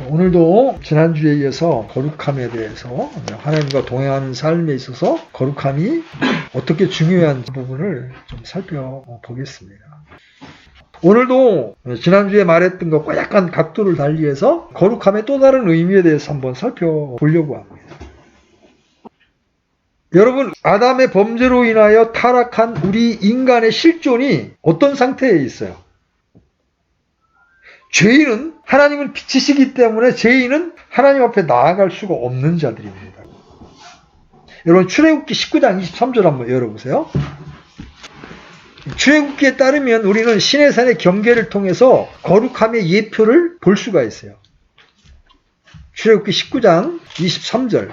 오늘도 지난주에 이어서 거룩함에 대해서 하나님과 동행하는 삶에 있어서 거룩함이 어떻게 중요한 부분을 좀 살펴보겠습니다. 오늘도 지난주에 말했던 것과 약간 각도를 달리해서 거룩함의 또 다른 의미에 대해서 한번 살펴보려고 합니다. 여러분, 아담의 범죄로 인하여 타락한 우리 인간의 실존이 어떤 상태에 있어요? 죄인은 하나님은 빛이시기 때문에 죄인은 하나님 앞에 나아갈 수가 없는 자들입니다. 여러분, 출애굽기 19장 23절 한번 열어보세요. 출애굽기에 따르면 우리는 시내산의 경계를 통해서 거룩함의 예표를 볼 수가 있어요. 출애굽기 19장 23절.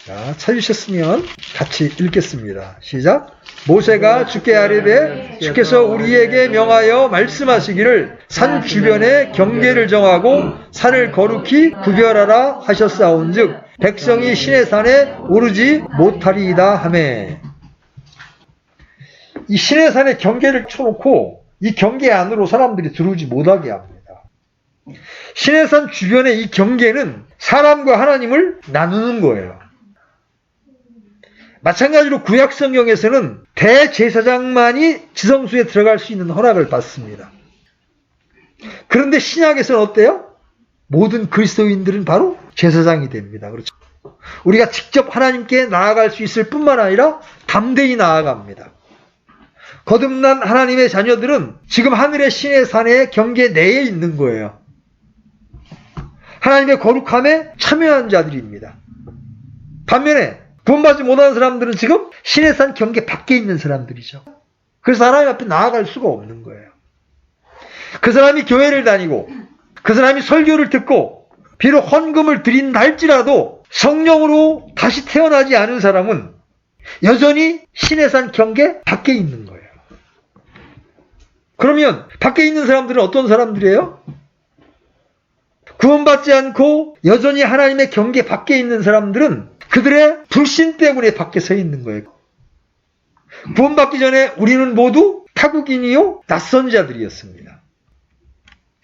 자, 찾으셨으면 같이 읽겠습니다. 시작. 모세가 주께 아뢰되 주께서 우리에게 명하여 말씀하시기를 산 주변에 경계를 정하고 산을 거룩히 구별하라 하셨사온즉 백성이 시내산에 오르지 못하리이다 하매. 이 시내산에 경계를 쳐놓고 이 경계 안으로 사람들이 들어오지 못하게 합니다. 시내산 주변의 이 경계는 사람과 하나님을 나누는 거예요. 마찬가지로 구약 성경에서는 대제사장만이 지성소에 들어갈 수 있는 허락을 받습니다. 그런데 신약에서는 어때요? 모든 그리스도인들은 바로 제사장이 됩니다. 그렇죠? 우리가 직접 하나님께 나아갈 수 있을 뿐만 아니라 담대히 나아갑니다. 거듭난 하나님의 자녀들은 지금 하늘의 신의 산의 경계 내에 있는 거예요. 하나님의 거룩함에 참여한 자들입니다. 반면에 구원받지 못하는 사람들은 지금 신의 산 경계 밖에 있는 사람들이죠. 그래서 하나님 앞에 나아갈 수가 없는 거예요. 그 사람이 교회를 다니고 그 사람이 설교를 듣고 비록 헌금을 드린다 할지라도 성령으로 다시 태어나지 않은 사람은 여전히 신의 산 경계 밖에 있는 거예요. 그러면 밖에 있는 사람들은 어떤 사람들이에요? 구원받지 않고 여전히 하나님의 경계 밖에 있는 사람들은 그들의 불신 때문에 밖에 서 있는 거예요. 구원받기 전에 우리는 모두 타국인이요 낯선 자들이었습니다.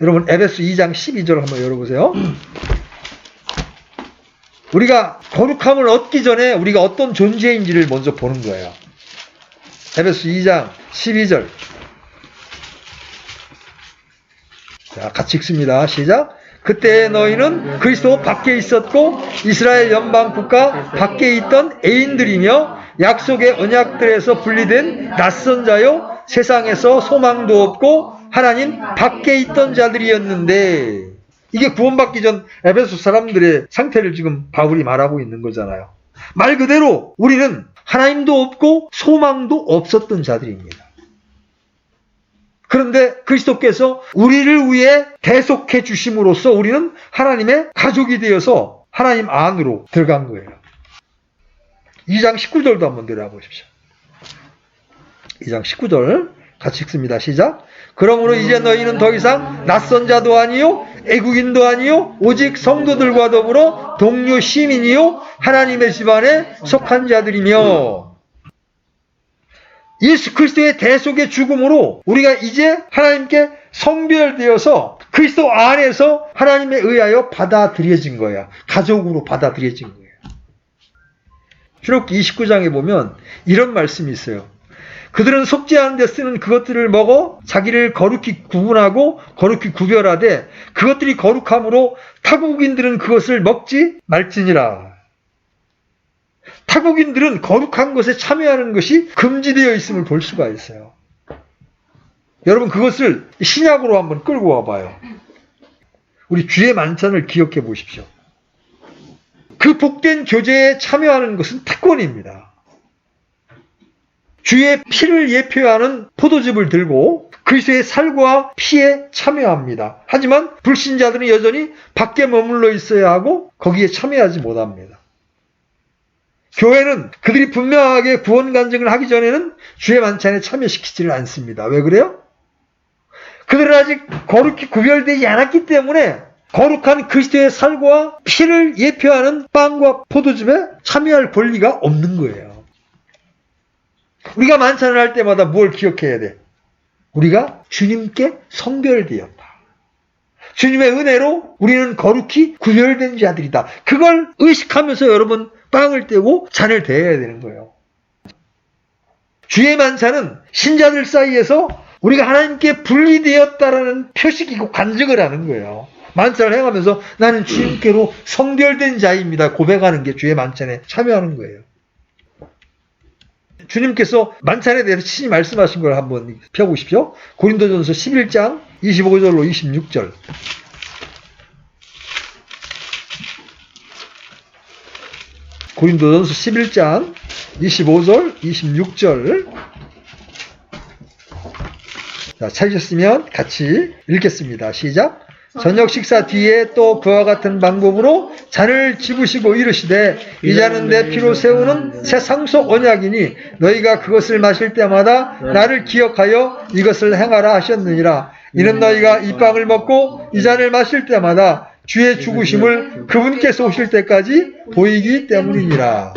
여러분, 에베소 2장 12절 한번 열어보세요. 우리가 거룩함을 얻기 전에 우리가 어떤 존재인지를 먼저 보는 거예요. 에베소 2장 12절. 자, 같이 읽습니다. 시작. 그때 너희는 그리스도 밖에 있었고 이스라엘 연방 국가 밖에 있던 애인들이며 약속의 언약들에서 분리된 낯선 자요 세상에서 소망도 없고 하나님 밖에 있던 자들이었는데, 이게 구원받기 전 에베소 사람들의 상태를 지금 바울이 말하고 있는 거잖아요. 말 그대로 우리는 하나님도 없고 소망도 없었던 자들입니다. 그런데 그리스도께서 우리를 위해 대속해 주심으로써 우리는 하나님의 가족이 되어서 하나님 안으로 들어간 거예요. 2장 19절도 한번 내려보십시오. 2장 19절 같이 읽습니다. 시작. 그러므로 이제 너희는 더 이상 낯선 자도 아니요 애국인도 아니요 오직 성도들과 더불어 동료 시민이요 하나님의 집안에 속한 자들이며, 예수 그리스도의 대속의 죽음으로 우리가 이제 하나님께 성별되어서 그리스도 안에서 하나님에 의하여 받아들여진 거야. 가족으로 받아들여진 거예요. 출애굽기 29장에 보면 이런 말씀이 있어요. 그들은 속지 않은 데 쓰는 그것들을 먹어 자기를 거룩히 구분하고 거룩히 구별하되 그것들이 거룩함으로 타국인들은 그것을 먹지 말지니라. 타국인들은 거룩한 것에 참여하는 것이 금지되어 있음을 볼 수가 있어요. 여러분, 그것을 신약으로 한번 끌고 와봐요. 우리 주의 만찬을 기억해 보십시오. 그 복된 교제에 참여하는 것은 특권입니다. 주의 피를 예표하는 포도즙을 들고 그리스도의 살과 피에 참여합니다. 하지만 불신자들은 여전히 밖에 머물러 있어야 하고 거기에 참여하지 못합니다. 교회는 그들이 분명하게 구원 간증을 하기 전에는 주의 만찬에 참여시키지를 않습니다. 왜 그래요? 그들은 아직 거룩히 구별되지 않았기 때문에 거룩한 그리스도의 살과 피를 예표하는 빵과 포도즙에 참여할 권리가 없는 거예요. 우리가 만찬을 할 때마다 뭘 기억해야 돼? 우리가 주님께 성별되었다. 주님의 은혜로 우리는 거룩히 구별된 자들이다. 그걸 의식하면서 여러분 빵을 떼고 잔을 대해야 되는 거예요. 주의 만찬은 신자들 사이에서 우리가 하나님께 분리되었다라는 표식이고 간증을 하는 거예요. 만찬을 행하면서 나는 주님께로 성별된 자입니다. 고백하는 게 주의 만찬에 참여하는 거예요. 주님께서 만찬에 대해서 친히 말씀하신 걸 한번 펴보십시오. 고린도전서 11장 25절로 26절. 고린도전서 11장 25절 26절. 자, 찾으셨으면 같이 읽겠습니다. 시작. 저녁 식사 뒤에 또 그와 같은 방법으로 잔을 집으시고 이르시되 이 잔은 내 피로 세우는 새 상속 언약이니 너희가 그것을 마실 때마다 나를 기억하여 이것을 행하라 하셨느니라. 이는 너희가 이 빵을 먹고 이 잔을 마실 때마다 주의 죽으심을 그분께서 오실 때까지 보이기 때문이니라.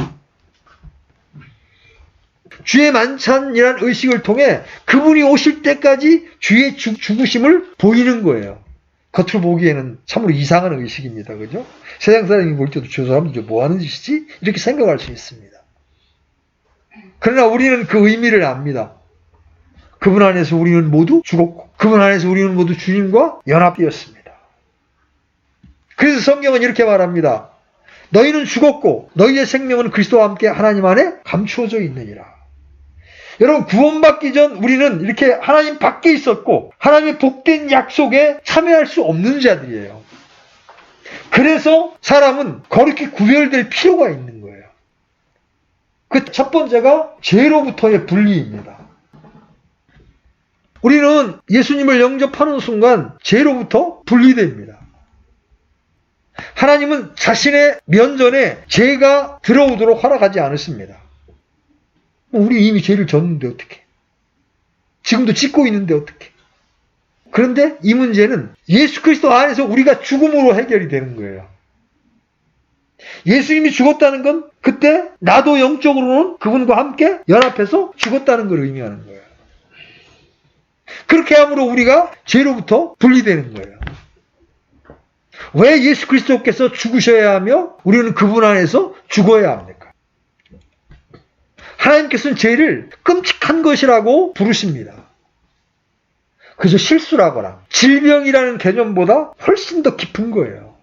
주의 만찬이라는 의식을 통해 그분이 오실 때까지 주의 죽으심을 보이는 거예요. 겉으로 보기에는 참으로 이상한 의식입니다. 그죠? 세상 사람이 볼 때도 저 사람들 뭐 하는 짓이지? 이렇게 생각할 수 있습니다. 그러나 우리는 그 의미를 압니다. 그분 안에서 우리는 모두 죽었고 그분 안에서 우리는 모두 주님과 연합되었습니다. 그래서 성경은 이렇게 말합니다. 너희는 죽었고 너희의 생명은 그리스도와 함께 하나님 안에 감추어져 있느니라. 여러분 구원받기 전 우리는 이렇게 하나님 밖에 있었고 하나님의 복된 약속에 참여할 수 없는 자들이에요. 그래서 사람은 거룩히 구별될 필요가 있는 거예요. 그 첫 번째가 죄로부터의 분리입니다. 우리는 예수님을 영접하는 순간 죄로부터 분리됩니다. 하나님은 자신의 면전에 죄가 들어오도록 허락하지 않으십니다. 우리 이미 죄를 졌는데 어떡해? 지금도 짓고 있는데 어떡해? 그런데 이 문제는 예수 그리스도 안에서 우리가 죽음으로 해결이 되는 거예요. 예수님이 죽었다는 건 그때 나도 영적으로는 그분과 함께 연합해서 죽었다는 걸 의미하는 거예요. 그렇게 함으로 우리가 죄로부터 분리되는 거예요. 왜 예수 그리스도께서 죽으셔야 하며 우리는 그분 안에서 죽어야 합니까? 하나님께서는 죄를 끔찍한 것이라고 부르십니다. 그래서 실수라거나 질병이라는 개념보다 훨씬 더 깊은 거예요.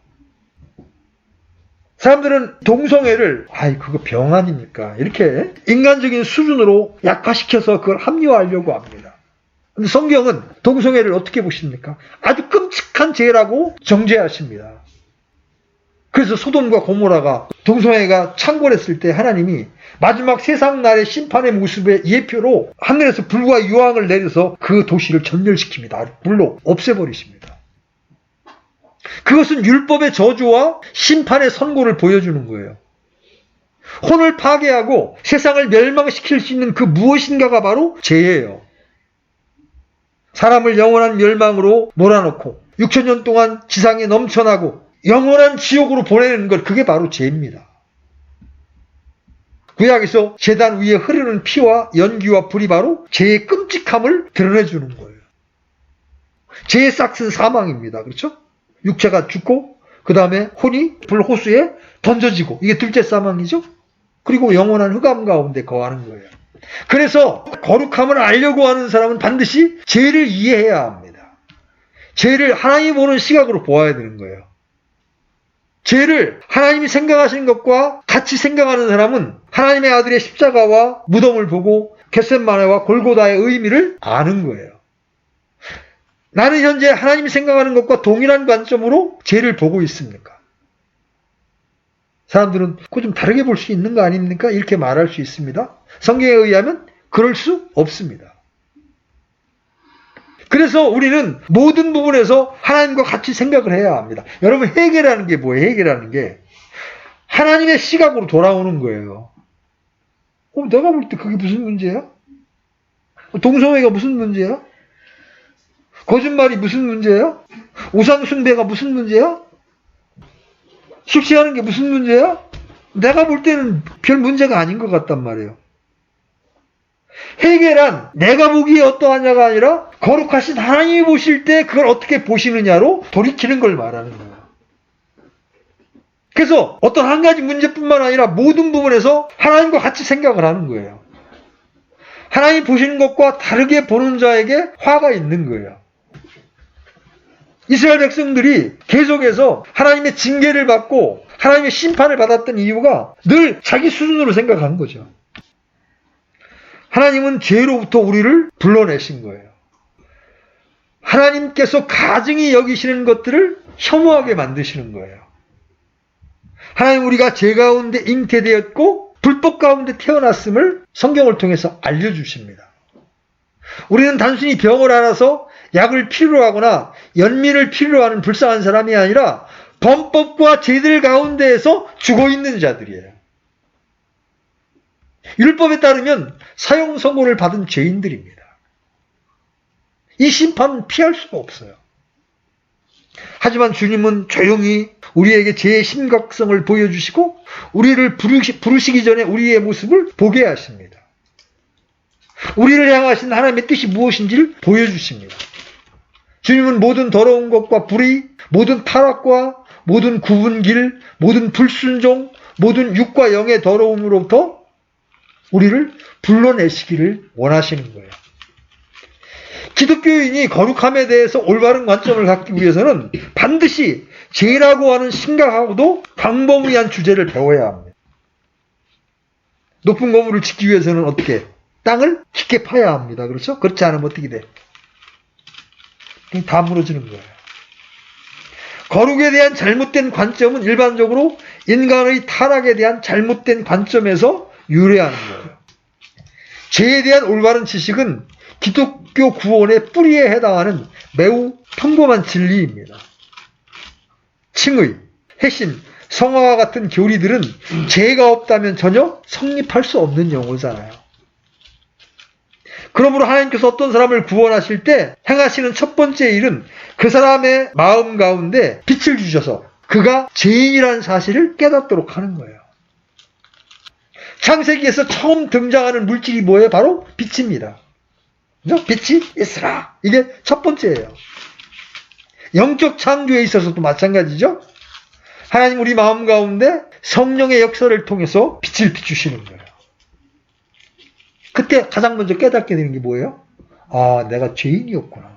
사람들은 동성애를 그거 병 아닙니까? 이렇게 인간적인 수준으로 약화시켜서 그걸 합리화하려고 합니다. 근데 성경은 동성애를 어떻게 보십니까? 아주 끔찍한 죄라고 정죄하십니다. 그래서 소돔과 고모라가 동성애가 창궐했을 때 하나님이 마지막 세상 날의 심판의 모습의 예표로 하늘에서 불과 유황을 내려서 그 도시를 전멸시킵니다. 불로 없애버리십니다. 그것은 율법의 저주와 심판의 선고를 보여주는 거예요. 혼을 파괴하고 세상을 멸망시킬 수 있는 그 무엇인가가 바로 죄예요. 사람을 영원한 멸망으로 몰아넣고 6,000년 동안 지상에 넘쳐나고 영원한 지옥으로 보내는 것, 그게 바로 죄입니다. 구약에서 제단 위에 흐르는 피와 연기와 불이 바로 죄의 끔찍함을 드러내주는 거예요. 죄의 싹은 사망입니다. 그렇죠? 육체가 죽고 그 다음에 혼이 불호수에 던져지고 이게 둘째 사망이죠. 그리고 영원한 흑암 가운데 거하는 거예요. 그래서 거룩함을 알려고 하는 사람은 반드시 죄를 이해해야 합니다. 죄를 하나님이 보는 시각으로 보아야 되는 거예요. 죄를 하나님이 생각하시는 것과 같이 생각하는 사람은 하나님의 아들의 십자가와 무덤을 보고 겟세마네와 골고다의 의미를 아는 거예요. 나는 현재 하나님이 생각하는 것과 동일한 관점으로 죄를 보고 있습니까? 사람들은 그거 좀 다르게 볼 수 있는 거 아닙니까? 이렇게 말할 수 있습니다. 성경에 의하면 그럴 수 없습니다. 그래서 우리는 모든 부분에서 하나님과 같이 생각을 해야 합니다. 여러분, 회개라는 게 뭐예요? 회개라는 게 하나님의 시각으로 돌아오는 거예요. 내가 볼 때 그게 무슨 문제야? 동성애가 무슨 문제야? 거짓말이 무슨 문제야? 우상숭배가 무슨 문제야? 숙취하는 게 무슨 문제야? 내가 볼 때는 별 문제가 아닌 것 같단 말이에요. 회개란 내가 보기에 어떠하냐가 아니라 거룩하신 하나님이 보실 때 그걸 어떻게 보시느냐로 돌이키는 걸 말하는 거예요. 그래서 어떤 한 가지 문제뿐만 아니라 모든 부분에서 하나님과 같이 생각을 하는 거예요. 하나님 보시는 것과 다르게 보는 자에게 화가 있는 거예요. 이스라엘 백성들이 계속해서 하나님의 징계를 받고 하나님의 심판을 받았던 이유가 늘 자기 수준으로 생각한 거죠. 하나님은 죄로부터 우리를 불러내신 거예요. 하나님께서 가증히 여기시는 것들을 혐오하게 만드시는 거예요. 하나님 우리가 죄 가운데 잉태되었고 불법 가운데 태어났음을 성경을 통해서 알려주십니다. 우리는 단순히 병을 앓아서 약을 필요로 하거나 연민을 필요로 하는 불쌍한 사람이 아니라 범법과 죄들 가운데에서 죽어있는 자들이에요. 율법에 따르면 사형 선고를 받은 죄인들입니다. 이 심판은 피할 수가 없어요. 하지만 주님은 조용히 우리에게 죄의 심각성을 보여주시고 우리를 부르시기 전에 우리의 모습을 보게 하십니다. 우리를 향하신 하나님의 뜻이 무엇인지를 보여주십니다. 주님은 모든 더러운 것과 불의, 모든 타락과 모든 구분길, 모든 불순종, 모든 육과 영의 더러움으로부터 우리를 불러내시기를 원하시는 거예요. 기독교인이 거룩함에 대해서 올바른 관점을 갖기 위해서는 반드시 죄라고 하는 심각하고도 광범위한 주제를 배워야 합니다. 높은 건물을 짓기 위해서는 어떻게? 땅을 깊게 파야 합니다. 그렇죠? 그렇지 않으면 어떻게 돼? 다 무너지는 거예요. 거룩에 대한 잘못된 관점은 일반적으로 인간의 타락에 대한 잘못된 관점에서 유래하는 거예요. 죄에 대한 올바른 지식은 기독교 구원의 뿌리에 해당하는 매우 평범한 진리입니다. 칭의, 회심, 성화와 같은 교리들은 죄가 없다면 전혀 성립할 수 없는 용어잖아요. 그러므로 하나님께서 어떤 사람을 구원하실 때 행하시는 첫 번째 일은 그 사람의 마음 가운데 빛을 주셔서 그가 죄인이라는 사실을 깨닫도록 하는 거예요. 창세기에서 처음 등장하는 물질이 뭐예요? 바로 빛입니다. 그죠? 빛이 있으라. 이게 첫 번째예요. 영적 창조에 있어서도 마찬가지죠. 하나님 우리 마음 가운데 성령의 역사를 통해서 빛을 비추시는 거예요. 그때 가장 먼저 깨닫게 되는 게 뭐예요? 아, 내가 죄인이었구나.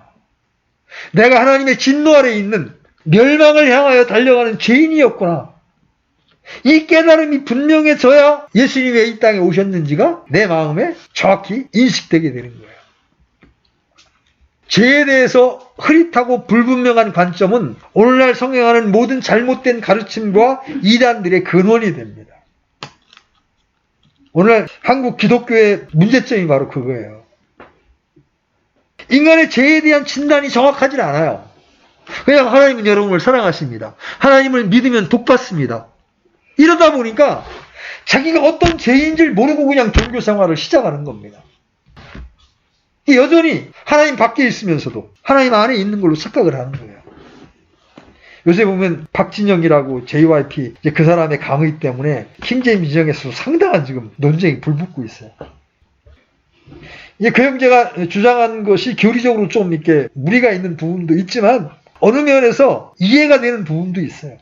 내가 하나님의 진노 아래 있는 멸망을 향하여 달려가는 죄인이었구나. 이 깨달음이 분명해져야 예수님이 왜 이 땅에 오셨는지가 내 마음에 정확히 인식되게 되는 거예요. 죄에 대해서 흐릿하고 불분명한 관점은 오늘날 성행하는 모든 잘못된 가르침과 이단들의 근원이 됩니다. 오늘날 한국 기독교의 문제점이 바로 그거예요. 인간의 죄에 대한 진단이 정확하지 않아요. 그냥 하나님은 여러분을 사랑하십니다. 하나님을 믿으면 복받습니다. 이러다 보니까 자기가 어떤 죄인지를 모르고 그냥 종교 생활을 시작하는 겁니다. 여전히 하나님 밖에 있으면서도 하나님 안에 있는 걸로 착각을 하는 거예요. 요새 보면 박진영이라고 JYP 그 사람의 강의 때문에 킹제임스 지정에서 상당한 지금 논쟁이 불붙고 있어요. 그 형제가 주장한 것이 교리적으로 좀 이렇게 무리가 있는 부분도 있지만 어느 면에서 이해가 되는 부분도 있어요.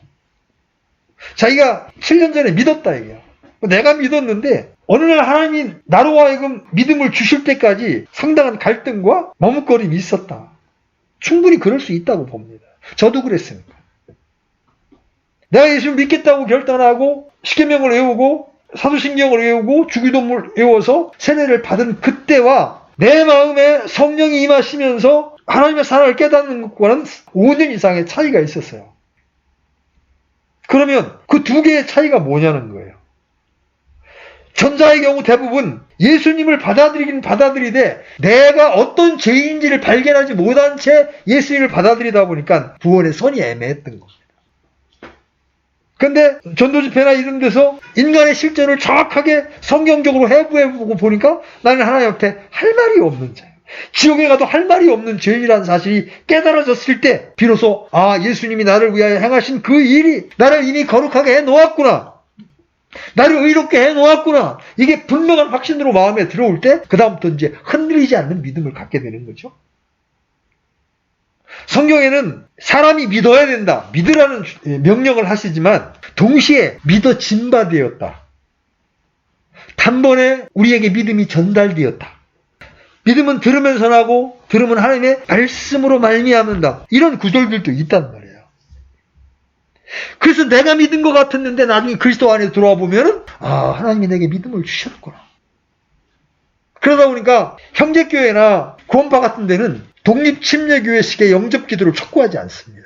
자기가 7년 전에 믿었다 이게요. 내가 믿었는데 어느 날 하나님이 나로 하여금 믿음을 주실 때까지 상당한 갈등과 머뭇거림이 있었다. 충분히 그럴 수 있다고 봅니다. 저도 그랬습니다. 내가 예수를 믿겠다고 결단하고 십계명을 외우고 사도신경을 외우고 주기도문을 외워서 세례를 받은 그때와 내 마음에 성령이 임하시면서 하나님의 사랑을 깨닫는 것과는 5년 이상의 차이가 있었어요. 그러면 그 두 개의 차이가 뭐냐는 거예요. 전자의 경우 대부분 예수님을 받아들이긴 받아들이되 내가 어떤 죄인지를 발견하지 못한 채 예수님을 받아들이다 보니까 구원의 선이 애매했던 겁니다. 그런데 전도집회나 이런 데서 인간의 실존을 정확하게 성경적으로 해부해보고 보니까 나는 하나님 앞에 할 말이 없는 자예요. 지옥에 가도 할 말이 없는 죄인이라는 사실이 깨달아졌을 때 비로소 아, 예수님이 나를 위하여 행하신 그 일이 나를 이미 거룩하게 해놓았구나. 나를 의롭게 해놓았구나. 이게 분명한 확신으로 마음에 들어올 때 그다음부터 이제 흔들리지 않는 믿음을 갖게 되는 거죠. 성경에는 사람이 믿어야 된다. 믿으라는 명령을 하시지만 동시에 믿어진 바 되었다. 단번에 우리에게 믿음이 전달되었다. 믿음은 들으면서 나고 들으면 하나님의 말씀으로 말미암는다. 이런 구절들도 있단 말이에요. 그래서 내가 믿은 것 같았는데 나중에 그리스도 안에 들어와 보면은 하나님이 내게 믿음을 주셨구나. 그러다 보니까 형제교회나 구원파 같은 데는 독립침례교회식의 영접기도를 촉구하지 않습니다.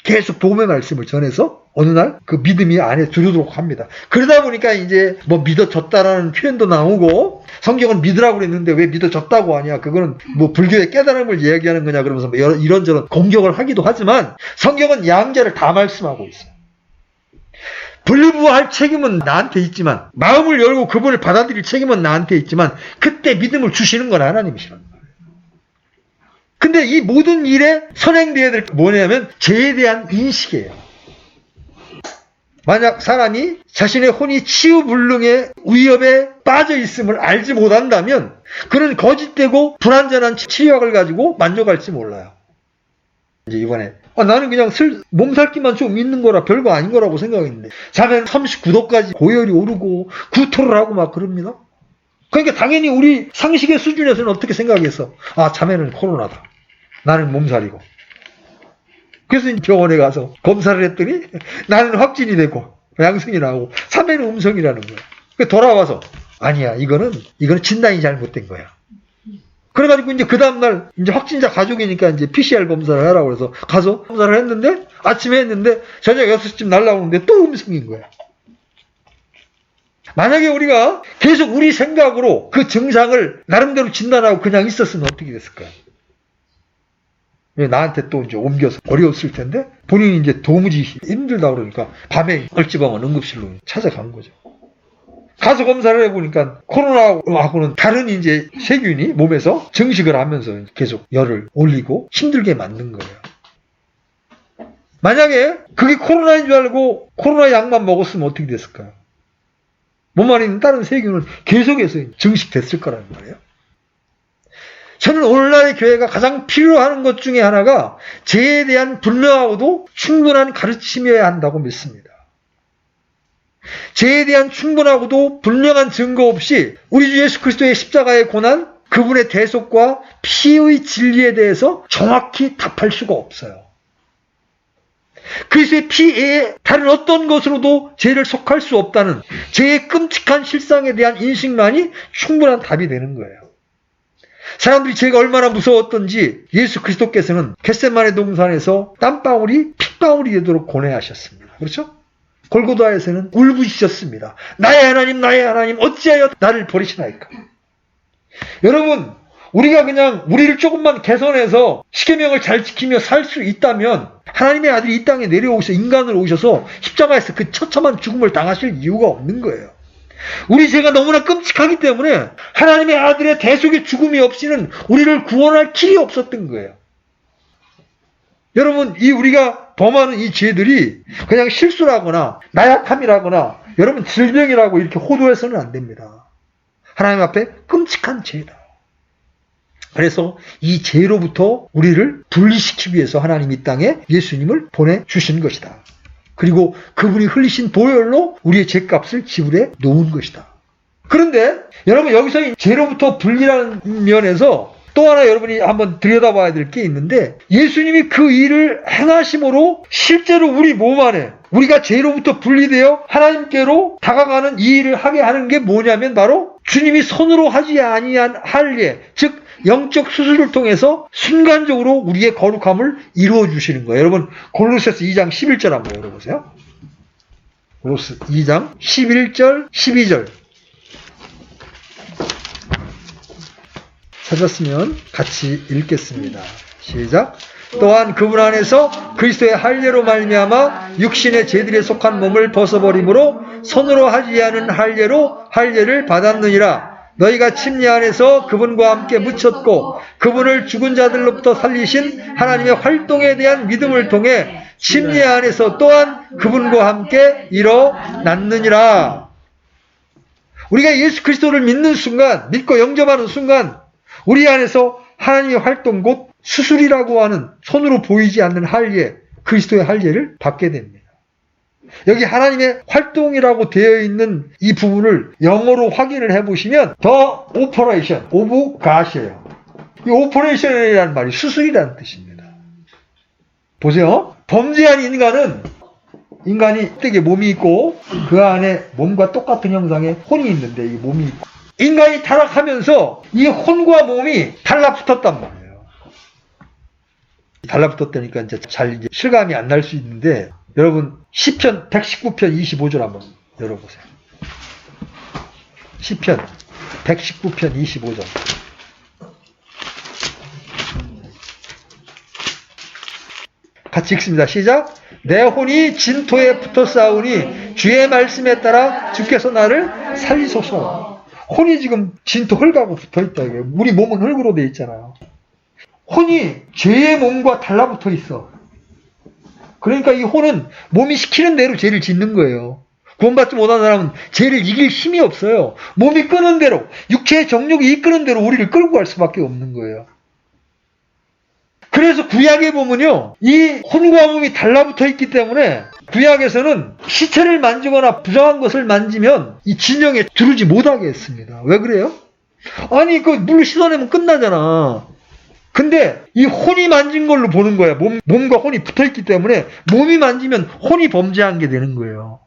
계속 복음의 말씀을 전해서 어느 날 그 믿음이 안에 들어오도록 합니다. 그러다 보니까 이제 뭐 믿어졌다라는 표현도 나오고 성경은 믿으라고 그랬는데 왜 믿어졌다고 하냐. 그거는 뭐 불교의 깨달음을 이야기하는 거냐 그러면서 뭐 이런저런 공격을 하기도 하지만 성경은 양자를 다 말씀하고 있어요. 분리부할 책임은 나한테 있지만 마음을 열고 그분을 받아들일 책임은 나한테 있지만 그때 믿음을 주시는 건 하나님이시라는 거예요. 근데 이 모든 일에 선행되어야 될 게 뭐냐면 죄에 대한 인식이에요. 만약 사람이 자신의 혼이 치유불능의 위협에 빠져 있음을 알지 못한다면 그는 거짓되고 불완전한 치유학을 가지고 만족할지 몰라요. 이제 이번에 나는 그냥 몸살기만 좀 있는 거라 별거 아닌 거라고 생각했는데 자면 39도까지 고열이 오르고 구토를 하고 막 그럽니다. 그러니까 당연히 우리 상식의 수준에서는 어떻게 생각했어? 자매는 코로나다. 나는 몸살이고. 그래서 병원에 가서 검사를 했더니 나는 확진이 되고 양성이 나오고 자매는 음성이라는 거야. 돌아와서 아니야 이거는 진단이 잘못된 거야. 그래가지고 이제 그 다음날 이제 확진자 가족이니까 이제 PCR 검사를 하라고 해서 가서 검사를 했는데 아침에 했는데 저녁 6시쯤 날라오는데 또 음성인 거야. 만약에 우리가 계속 우리 생각으로 그 증상을 나름대로 진단하고 그냥 있었으면 어떻게 됐을까요? 나한테 또 이제 옮겨서 어려웠을 텐데 본인이 이제 도무지 힘들다 그러니까 밤에 얼찌방은 응급실로 찾아간 거죠. 가서 검사를 해보니까 코로나하고는 다른 이제 세균이 몸에서 증식을 하면서 계속 열을 올리고 힘들게 만든 거예요. 만약에 그게 코로나인 줄 알고 코로나 약만 먹었으면 어떻게 됐을까요? 몸 안에 있는 다른 세균은 계속해서 증식됐을 거라는 말이에요. 저는 오늘날의 교회가 가장 필요한 것 중에 하나가 죄에 대한 분명하고도 충분한 가르침이어야 한다고 믿습니다. 죄에 대한 충분하고도 분명한 증거 없이 우리 주 예수 그리스도의 십자가의 고난, 그분의 대속과 피의 진리에 대해서 정확히 답할 수가 없어요. 그리스도의 피에 다른 어떤 것으로도 죄를 속할 수 없다는 죄의 끔찍한 실상에 대한 인식만이 충분한 답이 되는 거예요. 사람들이 죄가 얼마나 무서웠던지 예수 그리스도께서는 겟세마네 동산에서 땀방울이 핏방울이 되도록 고뇌하셨습니다. 그렇죠? 골고다에서는 울부짖으셨습니다. 나의 하나님 어찌하여 나를 버리시나이까. 여러분 우리가 그냥 우리를 조금만 개선해서 십계명을 잘 지키며 살 수 있다면 하나님의 아들이 이 땅에 내려오셔서 인간으로 오셔서 십자가에서 그 처참한 죽음을 당하실 이유가 없는 거예요. 우리 죄가 너무나 끔찍하기 때문에 하나님의 아들의 대속의 죽음이 없이는 우리를 구원할 길이 없었던 거예요. 여러분 우리가 범하는 이 죄들이 그냥 실수라거나 나약함이라거나 여러분 질병이라고 이렇게 호도해서는 안 됩니다. 하나님 앞에 끔찍한 죄다. 그래서 이 죄로부터 우리를 분리시키기 위해서 하나님이 이 땅에 예수님을 보내주신 것이다. 그리고 그분이 흘리신 보혈로 우리의 죄값을 지불해 놓은 것이다. 그런데 여러분 여기서 이 죄로부터 분리라는 면에서 또 하나 여러분이 한번 들여다봐야 될 게 있는데 예수님이 그 일을 행하심으로 실제로 우리 몸 안에 우리가 죄로부터 분리되어 하나님께로 다가가는 이 일을 하게 하는 게 뭐냐면 바로 주님이 손으로 하지 아니한 할례, 즉 영적 수술을 통해서 순간적으로 우리의 거룩함을 이루어 주시는 거예요. 여러분 골로새서 2장 11절 한번 열어보세요. 골로새 2장 11절 12절 찾았으면 같이 읽겠습니다. 시작. 또한 그분 안에서 그리스도의 할례로 말미암아 육신의 죄들에 속한 몸을 벗어버림으로 손으로 하지 않은 할례로 할례를 받았느니라. 너희가 침례 안에서 그분과 함께 묻혔고 그분을 죽은 자들로부터 살리신 하나님의 활동에 대한 믿음을 통해 심리 안에서 또한 그분과 함께 일어났느니라. 우리가 예수 그리스도를 믿는 순간, 믿고 영접하는 순간 우리 안에서 하나님의 활동 곧 수술이라고 하는 손으로 보이지 않는 할례, 그리스도의 할례를 받게 됩니다. 여기 하나님의 활동이라고 되어 있는 이 부분을 영어로 확인을 해보시면 The Operation of God이에요. 이 Operation이라는 말이 수술이라는 뜻입니다. 보세요. 범죄한 인간이 되게 몸이 있고 그 안에 몸과 똑같은 형상의 혼이 있는데 이 몸이 있고 인간이 타락하면서 이 혼과 몸이 달라붙었단 말이에요. 달라붙었다니까 이제 잘 실감이 안 날 수 있는데 여러분 시편 119편 25절 한번 열어보세요. 시편 119편 25절. 같이 읽습니다. 시작. 내 혼이 진토에 붙어 싸우니 주의 말씀에 따라 주께서 나를 살리소서. 혼이 지금 진토 흙하고 붙어 있다. 우리 몸은 흙으로 되어 있잖아요. 혼이 죄의 몸과 달라붙어 있어. 그러니까 이 혼은 몸이 시키는 대로 죄를 짓는 거예요. 구원받지 못한 사람은 죄를 이길 힘이 없어요. 몸이 끄는 대로, 육체의 정욕이 이끄는 대로 우리를 끌고 갈 수밖에 없는 거예요. 그래서 구약에 보면요, 이 혼과 몸이 달라붙어 있기 때문에 구약에서는 시체를 만지거나 부정한 것을 만지면 이 진영에 두르지 못하게 했습니다. 왜 그래요? 아니, 물로 씻어내면 끝나잖아. 근데 이 혼이 만진 걸로 보는 거야. 몸과 혼이 붙어 있기 때문에 몸이 만지면 혼이 범죄한 게 되는 거예요.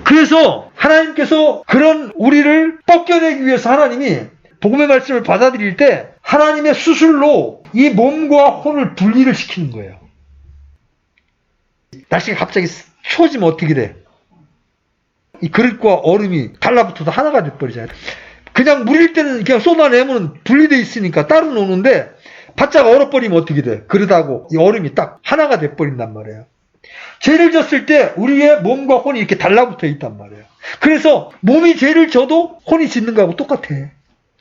그래서 하나님께서 그런 우리를 벗겨내기 위해서 하나님이 복음의 말씀을 받아들일 때 하나님의 수술로 이 몸과 혼을 분리를 시키는 거예요. 날씨가 갑자기 추워지면 어떻게 돼? 이 그릇과 얼음이 달라붙어서 하나가 돼버리잖아요. 그냥 물일 때는 그냥 쏟아내면 분리되어 있으니까 따로 노는데 바짝 얼어버리면 어떻게 돼? 그릇하고 이 얼음이 딱 하나가 돼버린단 말이에요. 죄를 졌을 때 우리의 몸과 혼이 이렇게 달라붙어 있단 말이에요. 그래서 몸이 죄를 져도 혼이 짓는 거하고 똑같아.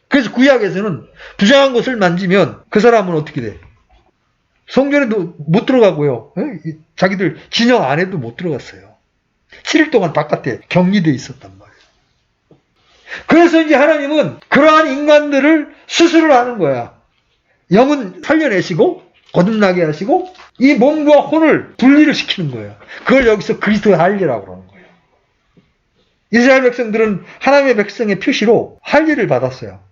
그래서 구약에서는 부정한 것을 만지면 그 사람은 어떻게 돼? 성전에도 못 들어가고요. 자기들 진영 안에도 못 들어갔어요. 7일 동안 바깥에 격리되어 있었단 말이에요. 그래서 이제 하나님은 그러한 인간들을 수술을 하는 거야. 영은 살려내시고 거듭나게 하시고 이 몸과 혼을 분리를 시키는 거예요. 그걸 여기서 그리스도의 할례라고 그러는 거예요. 이스라엘 백성들은 하나님의 백성의 표시로 할례를 받았어요.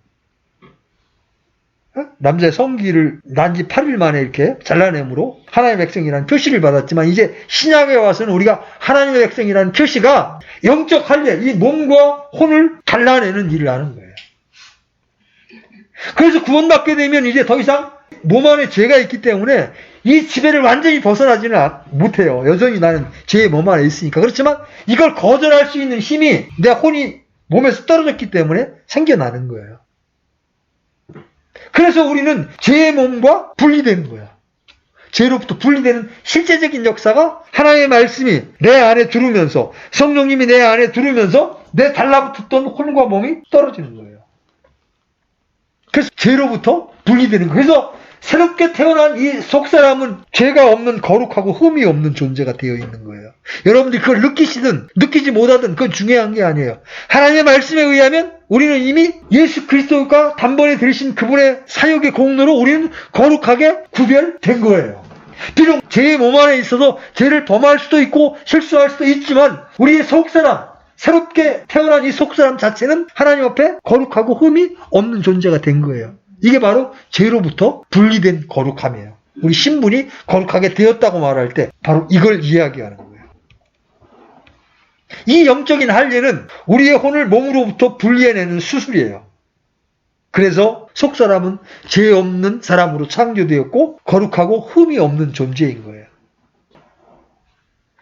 남자의 성기를 난지 8일 만에 이렇게 잘라냄으로 하나님의 백성이라는 표시를 받았지만 이제 신약에 와서는 우리가 하나님의 백성이라는 표시가 영적 할례, 이 몸과 혼을 잘라내는 일을 하는 거예요. 그래서 구원받게 되면 이제 더 이상 몸 안에 죄가 있기 때문에 이 지배를 완전히 벗어나지는 못해요. 여전히 나는 죄의 몸 안에 있으니까. 그렇지만 이걸 거절할 수 있는 힘이 내 혼이 몸에서 떨어졌기 때문에 생겨나는 거예요. 그래서 우리는 죄의 몸과 분리되는 거야. 죄로부터 분리되는 실제적인 역사가 하나님의 말씀이 내 안에 들어오면서 성령님이 내 안에 들어오면서 내 달라붙었던 혼과 몸이 떨어지는 거예요. 그래서 죄로부터 분리되는 거예요. 그래서 새롭게 태어난 이 속사람은 죄가 없는 거룩하고 흠이 없는 존재가 되어 있는 거예요. 여러분들이 그걸 느끼시든 느끼지 못하든 그건 중요한 게 아니에요. 하나님의 말씀에 의하면 우리는 이미 예수 그리스도가 단번에 들으신 그분의 사역의 공로로 우리는 거룩하게 구별된 거예요. 비록 죄의 몸 안에 있어서 죄를 범할 수도 있고 실수할 수도 있지만 우리의 속사람, 새롭게 태어난 이 속사람 자체는 하나님 앞에 거룩하고 흠이 없는 존재가 된 거예요. 이게 바로 죄로부터 분리된 거룩함이에요. 우리 신분이 거룩하게 되었다고 말할 때 바로 이걸 이야기하는 거예요. 이 영적인 할례는 우리의 혼을 몸으로부터 분리해내는 수술이에요. 그래서 속사람은 죄 없는 사람으로 창조되었고 거룩하고 흠이 없는 존재인 거예요.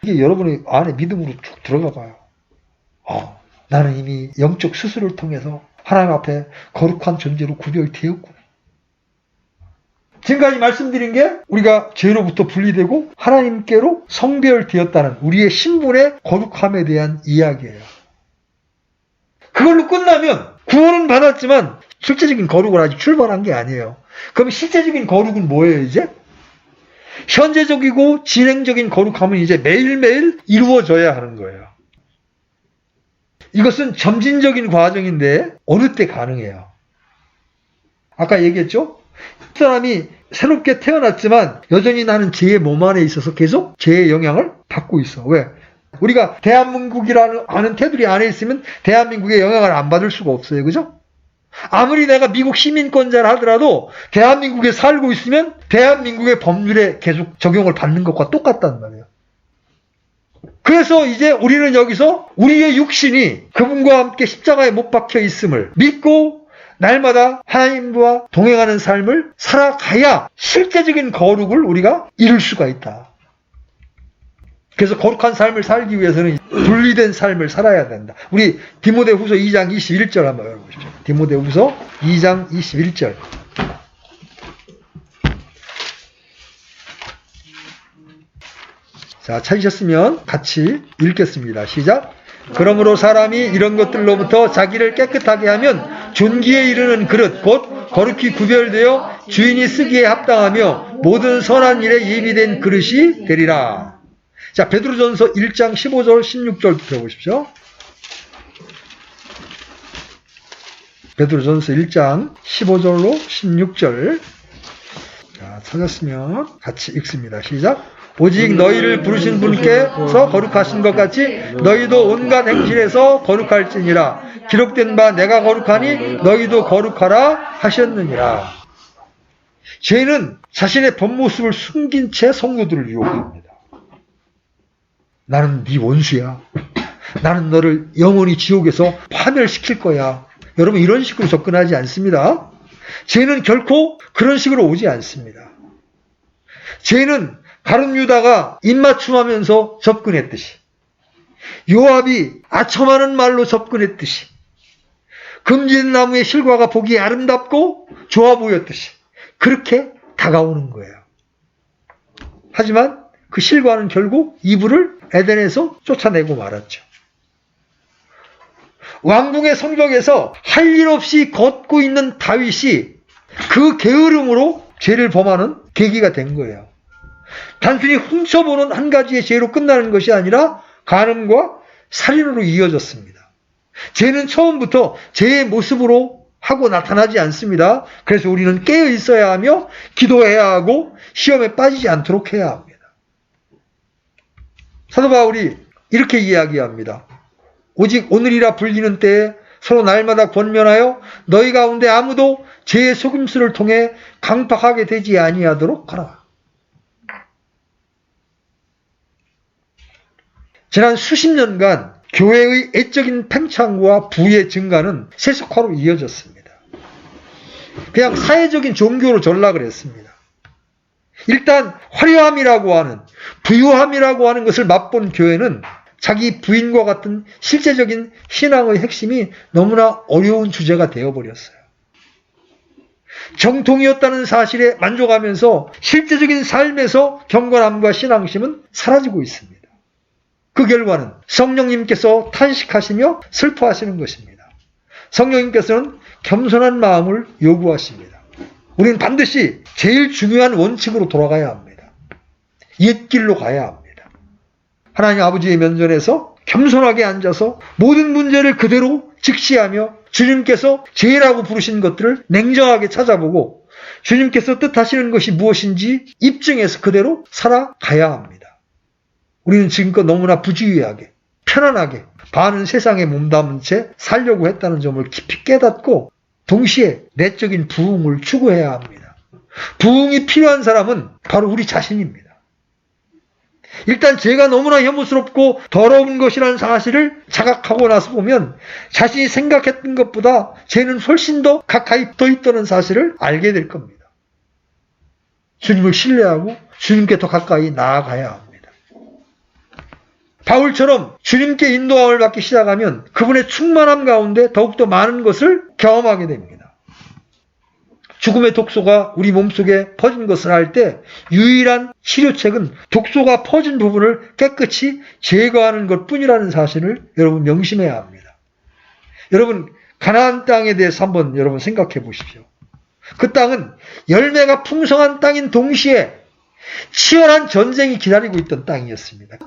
이게 여러분의 안에 믿음으로 쭉 들어가 봐요. 나는 이미 영적 수술을 통해서 하나님 앞에 거룩한 존재로 구별되었구나. 지금까지 말씀드린 게 우리가 죄로부터 분리되고 하나님께로 성별되었다는 우리의 신분의 거룩함에 대한 이야기예요. 그걸로 끝나면 구원은 받았지만 실제적인 거룩을 아직 출발한 게 아니에요. 그럼 실제적인 거룩은 뭐예요 이제? 현재적이고 진행적인 거룩함은 이제 매일매일 이루어져야 하는 거예요. 이것은 점진적인 과정인데 어느 때 가능해요? 아까 얘기했죠? 사람이 새롭게 태어났지만 여전히 나는 죄의 몸 안에 있어서 계속 죄의 영향을 받고 있어. 왜? 우리가 대한민국이라는 아는 테두리 안에 있으면 대한민국의 영향을 안 받을 수가 없어요. 그죠? 아무리 내가 미국 시민권자를 하더라도 대한민국에 살고 있으면 대한민국의 법률에 계속 적용을 받는 것과 똑같단 말이에요. 그래서 이제 우리는 여기서 우리의 육신이 그분과 함께 십자가에 못 박혀 있음을 믿고 날마다 하나님과 동행하는 삶을 살아가야 실제적인 거룩을 우리가 이룰 수가 있다. 그래서 거룩한 삶을 살기 위해서는 분리된 삶을 살아야 된다. 우리 디모데후서 2장 21절 한번 읽어보십시오. 디모데후서 2장 21절. 자, 찾으셨으면 같이 읽겠습니다. 시작. 그러므로 사람이 이런 것들로부터 자기를 깨끗하게 하면 존귀에 이르는 그릇 곧 거룩히 구별되어 주인이 쓰기에 합당하며 모든 선한 일에 예비된 그릇이 되리라. 자, 베드로전서 1장 15절 16절 들어보십시오. 베드로전서 1장 15절로 16절. 자, 찾았으면 같이 읽습니다. 시작. 오직 너희를 부르신 분께서 거룩하신 것 같이 너희도 온갖 행실에서 거룩할지니라. 기록된 바 내가 거룩하니 너희도 거룩하라 하셨느니라. 죄는 자신의 본 모습을 숨긴 채 성도들을 유혹합니다. 나는 네 원수야. 나는 너를 영원히 지옥에서 파멸시킬 거야. 여러분, 이런 식으로 접근하지 않습니다. 죄는 결코 그런 식으로 오지 않습니다. 죄는 가룟 유다가 입맞춤하면서 접근했듯이, 요압이 아첨하는 말로 접근했듯이, 금진 나무의 실과가 보기에 아름답고 좋아 보였듯이 그렇게 다가오는 거예요. 하지만 그 실과는 결국 이브를 에덴에서 쫓아내고 말았죠. 왕궁의 성벽에서 할 일 없이 걷고 있는 다윗이 그 게으름으로 죄를 범하는 계기가 된 거예요. 단순히 훔쳐보는 한 가지의 죄로 끝나는 것이 아니라 간음과 살인으로 이어졌습니다. 죄는 처음부터 죄의 모습으로 하고 나타나지 않습니다. 그래서 우리는 깨어 있어야 하며 기도해야 하고 시험에 빠지지 않도록 해야 합니다. 사도 바울이 이렇게 이야기합니다. 오직 오늘이라 불리는 때에 서로 날마다 권면하여 너희 가운데 아무도 죄의 속임수를 통해 강팍하게 되지 아니하도록 하라. 지난 수십 년간 교회의 애적인 팽창과 부의 증가는 세속화로 이어졌습니다. 그냥 사회적인 종교로 전락을 했습니다. 일단 화려함이라고 하는, 부유함이라고 하는 것을 맛본 교회는 자기 부인과 같은 실제적인 신앙의 핵심이 너무나 어려운 주제가 되어버렸어요. 정통이었다는 사실에 만족하면서 실제적인 삶에서 경건함과 신앙심은 사라지고 있습니다. 그 결과는 성령님께서 탄식하시며 슬퍼하시는 것입니다. 성령님께서는 겸손한 마음을 요구하십니다. 우리는 반드시 제일 중요한 원칙으로 돌아가야 합니다. 옛길로 가야 합니다. 하나님 아버지의 면전에서 겸손하게 앉아서 모든 문제를 그대로 직시하며 주님께서 죄라고 부르신 것들을 냉정하게 찾아보고 주님께서 뜻하시는 것이 무엇인지 입증해서 그대로 살아가야 합니다. 우리는 지금껏 너무나 부주의하게 편안하게 많은 세상에 몸담은 채 살려고 했다는 점을 깊이 깨닫고 동시에 내적인 부흥을 추구해야 합니다. 부흥이 필요한 사람은 바로 우리 자신입니다. 일단 죄가 너무나 혐오스럽고 더러운 것이라는 사실을 자각하고 나서 보면 자신이 생각했던 것보다 죄는 훨씬 더 가까이 붙어 있다는 사실을 알게 될 겁니다. 주님을 신뢰하고 주님께 더 가까이 나아가야 합니다. 바울처럼 주님께 인도함을 받기 시작하면 그분의 충만함 가운데 더욱더 많은 것을 경험하게 됩니다. 죽음의 독소가 우리 몸속에 퍼진 것을 알 때 유일한 치료책은 독소가 퍼진 부분을 깨끗이 제거하는 것뿐이라는 사실을 여러분 명심해야 합니다. 여러분 가나안 땅에 대해서 한번 여러분 생각해 보십시오. 그 땅은 열매가 풍성한 땅인 동시에 치열한 전쟁이 기다리고 있던 땅이었습니다.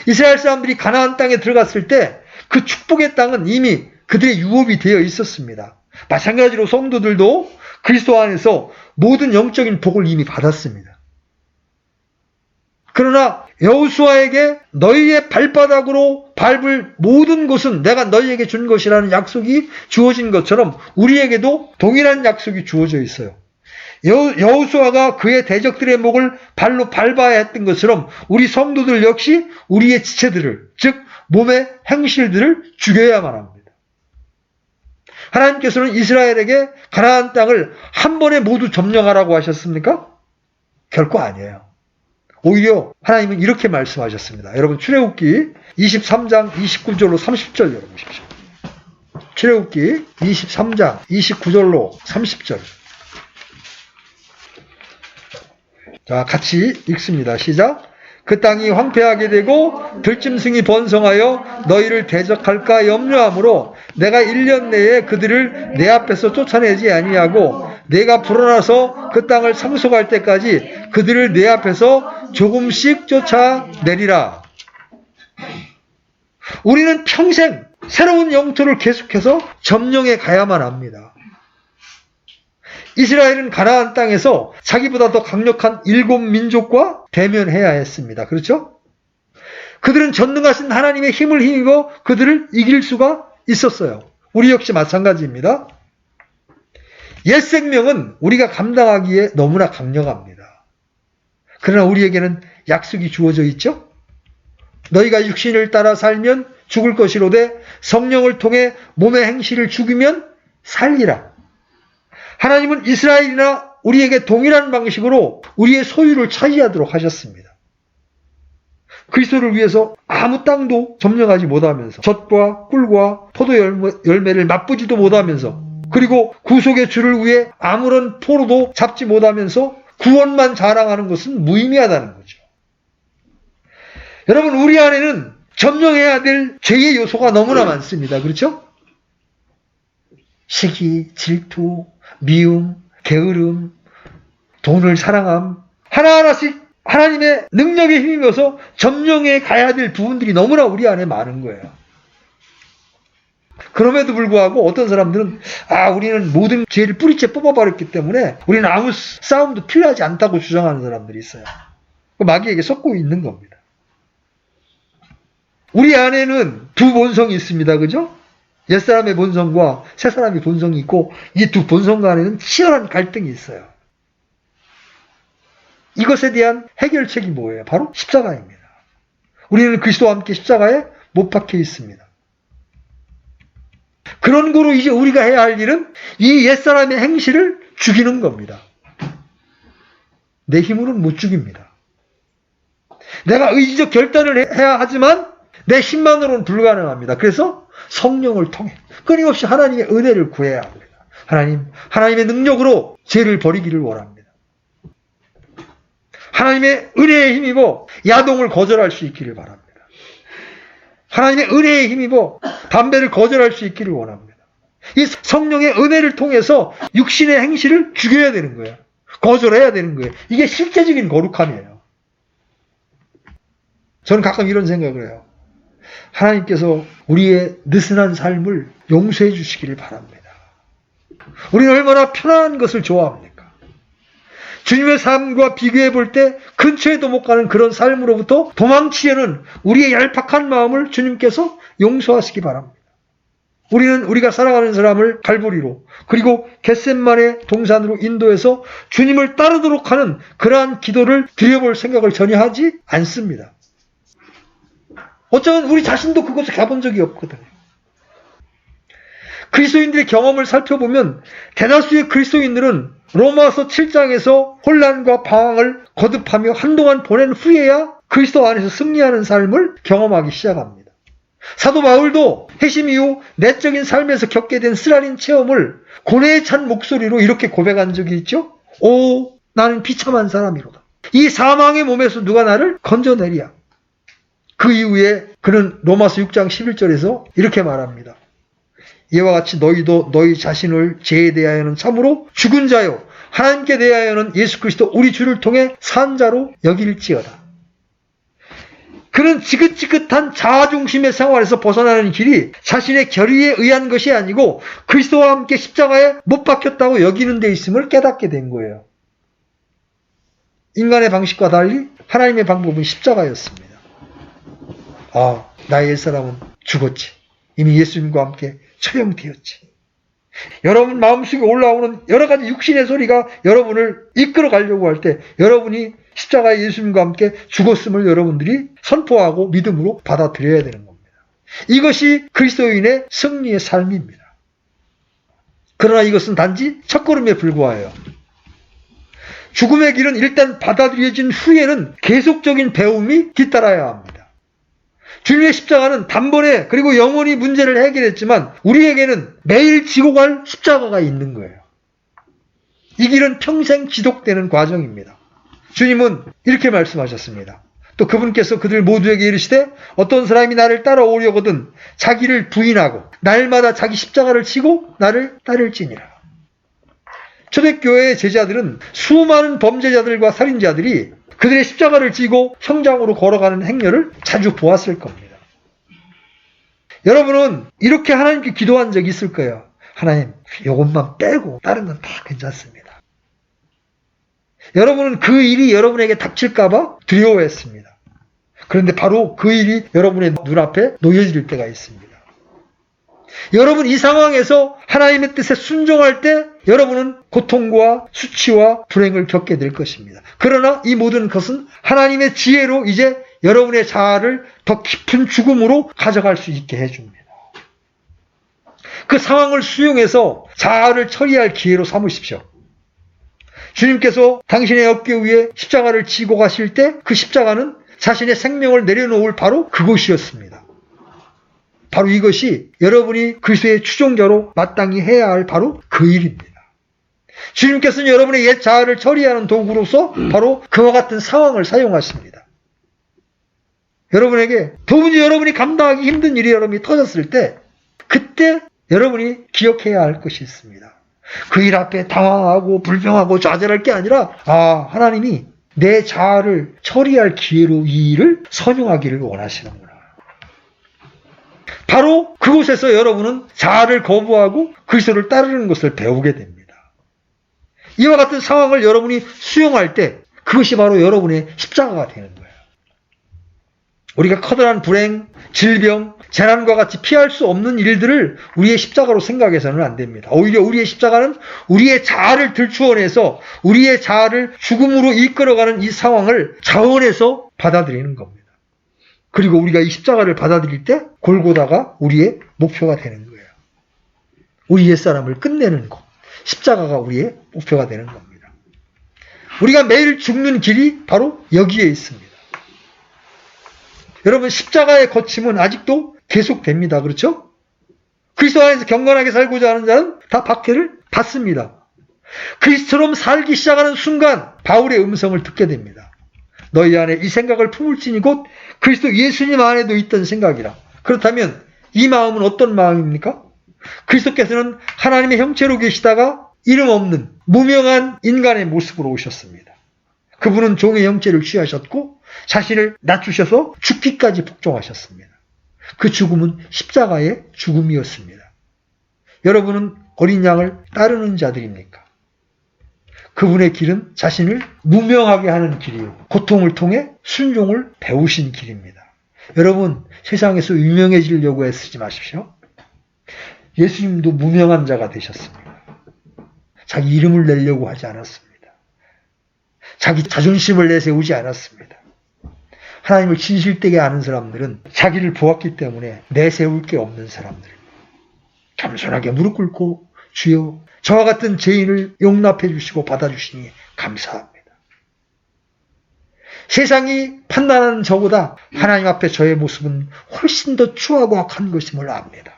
이스라엘 사람들이 가나안 땅에 들어갔을 때 그 축복의 땅은 이미 그들의 유업이 되어 있었습니다. 마찬가지로 성도들도 그리스도 안에서 모든 영적인 복을 이미 받았습니다. 그러나 여호수아에게 너희의 발바닥으로 밟을 모든 곳은 내가 너희에게 준 것이라는 약속이 주어진 것처럼 우리에게도 동일한 약속이 주어져 있어요. 여호수아가 그의 대적들의 목을 발로 밟아야 했던 것처럼 우리 성도들 역시 우리의 지체들을, 즉 몸의 행실들을 죽여야만 합니다. 하나님께서는 이스라엘에게 가나안 땅을 한 번에 모두 점령하라고 하셨습니까? 결코 아니에요. 오히려 하나님은 이렇게 말씀하셨습니다. 여러분 출애굽기 23장 29절로 30절 열어보십시오. 출애굽기 23장 29절로 30절. 자, 같이 읽습니다. 시작. 그 땅이 황폐하게 되고 들짐승이 번성하여 너희를 대적할까 염려하므로 내가 1년 내에 그들을 내 앞에서 쫓아내지 아니하고 내가 불어나서 그 땅을 상속할 때까지 그들을 내 앞에서 조금씩 쫓아내리라. 우리는 평생 새로운 영토를 계속해서 점령해 가야만 합니다. 이스라엘은 가나안 땅에서 자기보다 더 강력한 7민족과 대면해야 했습니다. 그렇죠? 그들은 전능하신 하나님의 힘을 힘입어 그들을 이길 수가 있었어요. 우리 역시 마찬가지입니다. 옛 생명은 우리가 감당하기에 너무나 강력합니다. 그러나 우리에게는 약속이 주어져 있죠? 너희가 육신을 따라 살면 죽을 것이로되 성령을 통해 몸의 행실을 죽이면 살리라. 하나님은 이스라엘이나 우리에게 동일한 방식으로 우리의 소유를 차지하도록 하셨습니다. 그리스도를 위해서 아무 땅도 점령하지 못하면서 젖과 꿀과 포도 열매를 맛보지도 못하면서 그리고 구속의 주를 위해 아무런 포로도 잡지 못하면서 구원만 자랑하는 것은 무의미하다는 거죠. 여러분, 우리 안에는 점령해야 될 죄의 요소가 너무나 많습니다. 그렇죠? 시기, 질투, 미움, 게으름, 돈을 사랑함, 하나하나씩 하나님의 능력에 힘입어서 점령해 가야 될 부분들이 너무나 우리 안에 많은 거예요. 그럼에도 불구하고 어떤 사람들은 우리는 모든 죄를 뿌리째 뽑아버렸기 때문에 우리는 아무 싸움도 필요하지 않다고 주장하는 사람들이 있어요. 마귀에게 속고 있는 겁니다. 우리 안에는 두 본성이 있습니다. 그죠? 옛사람의 본성과 새사람의 본성이 있고 이 두 본성 간에는 치열한 갈등이 있어요. 이것에 대한 해결책이 뭐예요? 바로 십자가입니다. 우리는 그리스도와 함께 십자가에 못 박혀 있습니다. 그런 거로 이제 우리가 해야 할 일은 이 옛사람의 행실을 죽이는 겁니다. 내 힘으로는 못 죽입니다. 내가 의지적 결단을 해야 하지만 내 힘만으로는 불가능합니다. 그래서 성령을 통해 끊임없이 하나님의 은혜를 구해야 합니다. 하나님의 능력으로 죄를 버리기를 원합니다. 하나님의 은혜에 힘입어 야동을 거절할 수 있기를 바랍니다. 하나님의 은혜에 힘입어 담배를 거절할 수 있기를 원합니다. 이 성령의 은혜를 통해서 육신의 행실을 죽여야 되는 거예요. 거절해야 되는 거예요. 이게 실제적인 거룩함이에요. 저는 가끔 이런 생각을 해요. 하나님께서 우리의 느슨한 삶을 용서해 주시기를 바랍니다. 우리는 얼마나 편안한 것을 좋아합니까? 주님의 삶과 비교해 볼 때 근처에도 못 가는 그런 삶으로부터 도망치려는 우리의 얄팍한 마음을 주님께서 용서하시기 바랍니다. 우리는 우리가 사랑하는 사람을 갈보리로 그리고 겟셋만의 동산으로 인도해서 주님을 따르도록 하는 그러한 기도를 드려볼 생각을 전혀 하지 않습니다. 어쩌면 우리 자신도 그것을 가본 적이 없거든요. 그리스도인들의 경험을 살펴보면 대다수의 그리스도인들은 로마서 7장에서 혼란과 방황을 거듭하며 한동안 보낸 후에야 그리스도 안에서 승리하는 삶을 경험하기 시작합니다. 사도 바울도 회심 이후 내적인 삶에서 겪게 된 쓰라린 체험을 고뇌에 찬 목소리로 이렇게 고백한 적이 있죠. 오, 나는 비참한 사람이로다. 이 사망의 몸에서 누가 나를 건져내리야. 그 이후에 그는 로마서 6장 11절에서 이렇게 말합니다. 이와 같이 너희도 너희 자신을 죄에 대하여는 참으로 죽은 자요 하나님께 대하여는 예수 그리스도 우리 주를 통해 산 자로 여길지어다. 그는 지긋지긋한 자아중심의 생활에서 벗어나는 길이 자신의 결의에 의한 것이 아니고 그리스도와 함께 십자가에 못 박혔다고 여기는 데 있음을 깨닫게 된 거예요. 인간의 방식과 달리 하나님의 방법은 십자가였습니다. 나의 옛사람은 죽었지. 이미 예수님과 함께 처형되었지. 여러분 마음속에 올라오는 여러 가지 육신의 소리가 여러분을 이끌어 가려고 할 때 여러분이 십자가의 예수님과 함께 죽었음을 여러분들이 선포하고 믿음으로 받아들여야 되는 겁니다. 이것이 그리스도인의 승리의 삶입니다. 그러나 이것은 단지 첫걸음에 불과해요. 죽음의 길은 일단 받아들여진 후에는 계속적인 배움이 뒤따라야 합니다. 주님의 십자가는 단번에 그리고 영원히 문제를 해결했지만 우리에게는 매일 지고 갈 십자가가 있는 거예요. 이 길은 평생 지속되는 과정입니다. 주님은 이렇게 말씀하셨습니다. 또 그분께서 그들 모두에게 이르시되 어떤 사람이 나를 따라오려거든 자기를 부인하고 날마다 자기 십자가를 지고 나를 따를지니라. 초대교회의 제자들은 수많은 범죄자들과 살인자들이 그들의 십자가를 지고 형장으로 걸어가는 행렬을 자주 보았을 겁니다. 여러분은 이렇게 하나님께 기도한 적이 있을 거예요. 하나님, 이것만 빼고 다른 건 다 괜찮습니다. 여러분은 그 일이 여러분에게 닥칠까봐 두려워했습니다. 그런데 바로 그 일이 여러분의 눈앞에 놓여질 때가 있습니다. 여러분 이 상황에서 하나님의 뜻에 순종할 때 여러분은 고통과 수치와 불행을 겪게 될 것입니다. 그러나 이 모든 것은 하나님의 지혜로 이제 여러분의 자아를 더 깊은 죽음으로 가져갈 수 있게 해줍니다. 그 상황을 수용해서 자아를 처리할 기회로 삼으십시오. 주님께서 당신의 어깨 위에 십자가를 지고 가실 때 그 십자가는 자신의 생명을 내려놓을 바로 그곳이었습니다. 바로 이것이 여러분이 그리스도의 추종자로 마땅히 해야 할 바로 그 일입니다. 주님께서는 여러분의 옛 자아를 처리하는 도구로서 바로 그와 같은 상황을 사용하십니다. 여러분에게 도무지 여러분이 감당하기 힘든 일이 여러분이 터졌을 때 그때 여러분이 기억해야 할 것이 있습니다. 그 일 앞에 당황하고 불평하고 좌절할 게 아니라 하나님이 내 자아를 처리할 기회로 이 일을 선용하기를 원하시는구나. 바로 그곳에서 여러분은 자아를 거부하고 그리스도를 따르는 것을 배우게 됩니다. 이와 같은 상황을 여러분이 수용할 때 그것이 바로 여러분의 십자가가 되는 거예요. 우리가 커다란 불행, 질병, 재난과 같이 피할 수 없는 일들을 우리의 십자가로 생각해서는 안 됩니다. 오히려 우리의 십자가는 우리의 자아를 들추어내서 우리의 자아를 죽음으로 이끌어가는 이 상황을 자원해서 받아들이는 겁니다. 그리고 우리가 이 십자가를 받아들일 때 골고다가 우리의 목표가 되는 거예요. 우리 옛사람을 끝내는 것. 십자가가 우리의 목표가 되는 겁니다. 우리가 매일 죽는 길이 바로 여기에 있습니다. 여러분 십자가의 거침은 아직도 계속됩니다. 그렇죠? 그리스도 안에서 경건하게 살고자 하는 자는 다 박해를 받습니다. 그리스도처럼 살기 시작하는 순간 바울의 음성을 듣게 됩니다. 너희 안에 이 생각을 품을지니 곧 그리스도 예수님 안에도 있던 생각이라. 그렇다면 이 마음은 어떤 마음입니까? 그리스도께서는 하나님의 형체로 계시다가 이름 없는 무명한 인간의 모습으로 오셨습니다. 그분은 종의 형체를 취하셨고 자신을 낮추셔서 죽기까지 복종하셨습니다. 그 죽음은 십자가의 죽음이었습니다. 여러분은 어린 양을 따르는 자들입니까? 그분의 길은 자신을 무명하게 하는 길이요. 고통을 통해 순종을 배우신 길입니다. 여러분 세상에서 유명해지려고 애쓰지 마십시오. 예수님도 무명한 자가 되셨습니다. 자기 이름을 내려고 하지 않았습니다. 자기 자존심을 내세우지 않았습니다. 하나님을 진실되게 아는 사람들은 자기를 보았기 때문에 내세울 게 없는 사람들입니다. 겸손하게 무릎 꿇고 주여 저와 같은 죄인을 용납해 주시고 받아주시니 감사합니다. 세상이 판단하는 저보다 하나님 앞에 저의 모습은 훨씬 더 추하고 악한 것임을 압니다.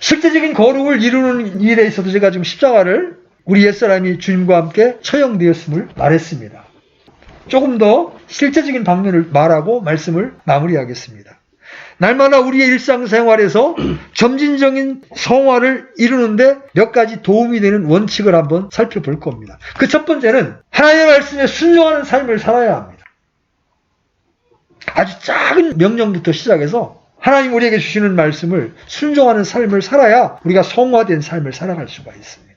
실제적인 거룩을 이루는 일에 있어서 제가 지금 십자가를 우리 옛사람이 주님과 함께 처형되었음을 말했습니다. 조금 더 실제적인 방면을 말하고 말씀을 마무리하겠습니다. 날마다 우리의 일상생활에서 점진적인 성화를 이루는데 몇 가지 도움이 되는 원칙을 한번 살펴볼 겁니다. 그 첫 번째는 하나님의 말씀에 순종하는 삶을 살아야 합니다. 아주 작은 명령부터 시작해서 하나님 우리에게 주시는 말씀을 순종하는 삶을 살아야 우리가 성화된 삶을 살아갈 수가 있습니다.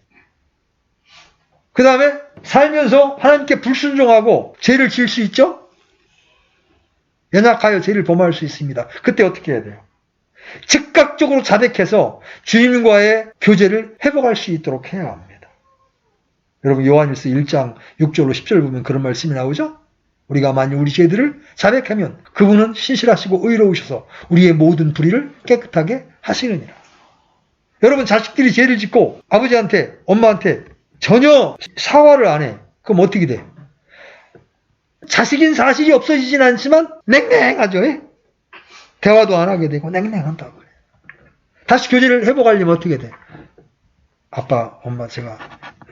그 다음에 살면서 하나님께 불순종하고 죄를 지을 수 있죠? 연약하여 죄를 범할 수 있습니다. 그때 어떻게 해야 돼요? 즉각적으로 자백해서 주님과의 교제를 회복할 수 있도록 해야 합니다. 여러분 요한일서 1장 6절로 10절 보면 그런 말씀이 나오죠? 우리가 만일 우리 죄들을 자백하면 그분은 신실하시고 의로우셔서 우리의 모든 불의를 깨끗하게 하시느니라. 여러분 자식들이 죄를 짓고 아버지한테 엄마한테 전혀 사과를 안 해. 그럼 어떻게 돼? 자식인 사실이 없어지진 않지만 냉랭하죠. 대화도 안 하게 되고 냉랭한다고. 다시 교제를 회복하려면 어떻게 돼? 아빠, 엄마 제가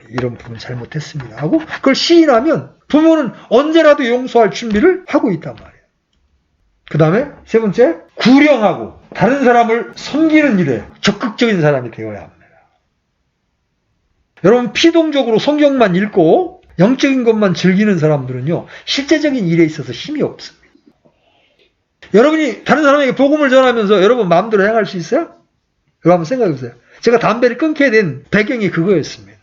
이런 부분 잘못했습니다 하고 그걸 시인하면 부모는 언제라도 용서할 준비를 하고 있단 말이에요. 그 다음에 세 번째, 구령하고 다른 사람을 섬기는 일에 적극적인 사람이 되어야 합니다. 여러분 피동적으로 성경만 읽고 영적인 것만 즐기는 사람들은요 실제적인 일에 있어서 힘이 없습니다. 여러분이 다른 사람에게 복음을 전하면서 여러분 마음대로 행할 수 있어요? 여러분 한번 생각해 보세요. 제가 담배를 끊게 된 배경이 그거였습니다.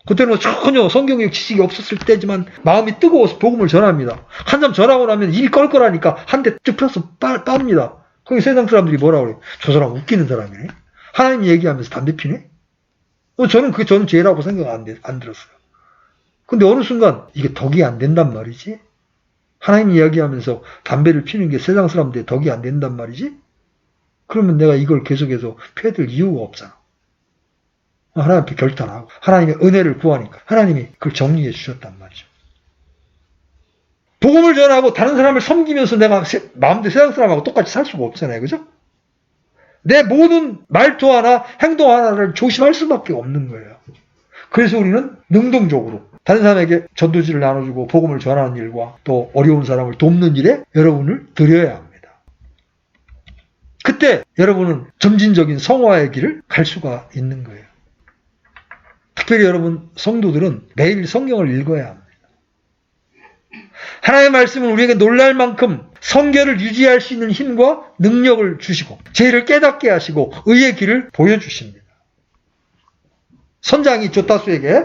그때는 전혀 성경적 지식이 없었을 때지만 마음이 뜨거워서 복음을 전합니다. 한 잔 전하고 나면 입이 껄껄하니까 한 대 쭉 펴서 빱니다. 거기 세상 사람들이 뭐라고 그래요? 저 사람 웃기는 사람이네. 하나님 얘기하면서 담배 피네? 저는 그게 저는 죄라고 생각 안 들었어요. 근데 어느 순간 이게 덕이 안 된단 말이지? 하나님 이야기하면서 담배를 피는 게 세상 사람들의 덕이 안 된단 말이지? 그러면 내가 이걸 계속해서 펴야 될 이유가 없잖아. 하나님 앞에 결단하고 하나님의 은혜를 구하니까 하나님이 그걸 정리해 주셨단 말이죠. 복음을 전하고 다른 사람을 섬기면서 내가 마음대로 세상 사람하고 똑같이 살 수가 없잖아요. 그죠? 내 모든 말투 하나 행동 하나를 조심할 수밖에 없는 거예요. 그래서 우리는 능동적으로 다른 사람에게 전도지를 나눠주고 복음을 전하는 일과 또 어려운 사람을 돕는 일에 여러분을 들여야 합니다. 그때 여러분은 점진적인 성화의 길을 갈 수가 있는 거예요. 특별히 여러분 성도들은 매일 성경을 읽어야 합니다. 하나님의 말씀은 우리에게 놀랄 만큼 성결을 유지할 수 있는 힘과 능력을 주시고 죄를 깨닫게 하시고 의의 길을 보여주십니다. 선장이 조타수에게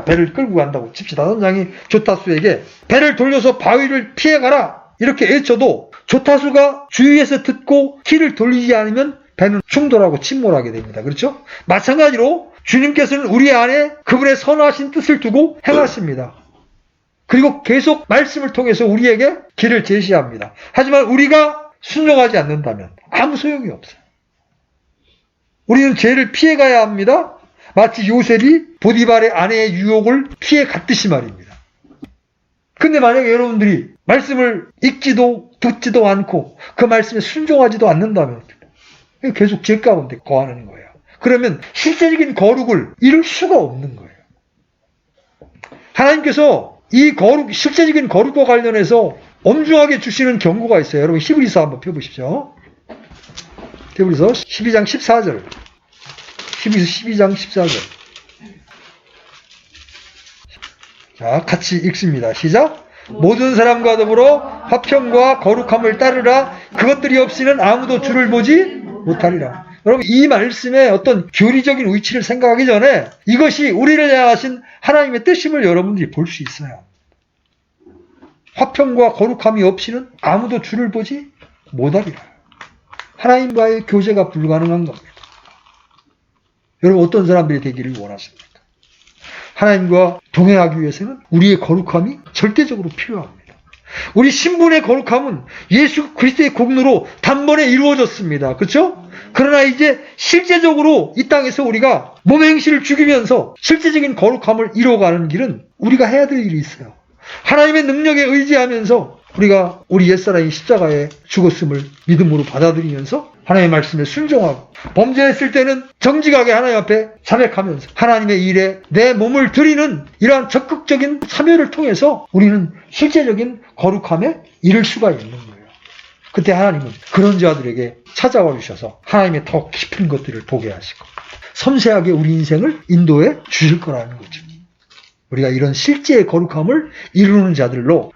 배를 끌고 간다고 칩시다. 선장이 조타수에게 배를 돌려서 바위를 피해가라 이렇게 외쳐도 조타수가 주위에서 듣고 키를 돌리지 않으면 배는 충돌하고 침몰하게 됩니다. 그렇죠? 마찬가지로 주님께서는 우리 안에 그분의 선하신 뜻을 두고 행하십니다. 그리고 계속 말씀을 통해서 우리에게 길을 제시합니다. 하지만 우리가 순종하지 않는다면 아무 소용이 없어요. 우리는 죄를 피해가야 합니다. 마치 요셉이 보디발의 아내의 유혹을 피해갔듯이 말입니다. 근데 만약에 여러분들이 말씀을 읽지도 듣지도 않고 그 말씀에 순종하지도 않는다면 계속 죄 가운데 거하는 거예요. 그러면 실제적인 거룩을 이룰 수가 없는 거예요. 하나님께서 이 실제적인 거룩과 관련해서 엄중하게 주시는 경고가 있어요. 여러분 히브리서 한번 펴보십시오. 히브리서 12장 14절. 히브리서 12장 14절. 자, 같이 읽습니다. 시작. 모든 사람과 더불어 화평과 거룩함을 따르라. 그것들이 없이는 아무도 주를 보지 못하리라. 여러분 이 말씀의 어떤 교리적인 위치를 생각하기 전에 이것이 우리를 향하신 하나님의 뜻임을 여러분들이 볼 수 있어요. 화평과 거룩함이 없이는 아무도 주를 보지 못하리라. 하나님과의 교제가 불가능한 겁니다. 여러분 어떤 사람들이 되기를 원하십니까? 하나님과 동행하기 위해서는 우리의 거룩함이 절대적으로 필요합니다. 우리 신분의 거룩함은 예수 그리스도의 공로로 단번에 이루어졌습니다. 그렇죠? 그러나 이제 실제적으로 이 땅에서 우리가 몸의 행실을 죽이면서 실제적인 거룩함을 이루어가는 길은 우리가 해야 될 일이 있어요. 하나님의 능력에 의지하면서 우리가 우리 옛사람이 십자가에 죽었음을 믿음으로 받아들이면서 하나님의 말씀에 순종하고 범죄했을 때는 정직하게 하나님 앞에 자백하면서 하나님의 일에 내 몸을 드리는 이러한 적극적인 참여를 통해서 우리는 실제적인 거룩함에 이를 수가 있는 거예요. 그때 하나님은 그런 자들에게 찾아와 주셔서 하나님의 더 깊은 것들을 보게 하시고 섬세하게 우리 인생을 인도해 주실 거라는 거죠. 우리가 이런 실제의 거룩함을 이루는 자들로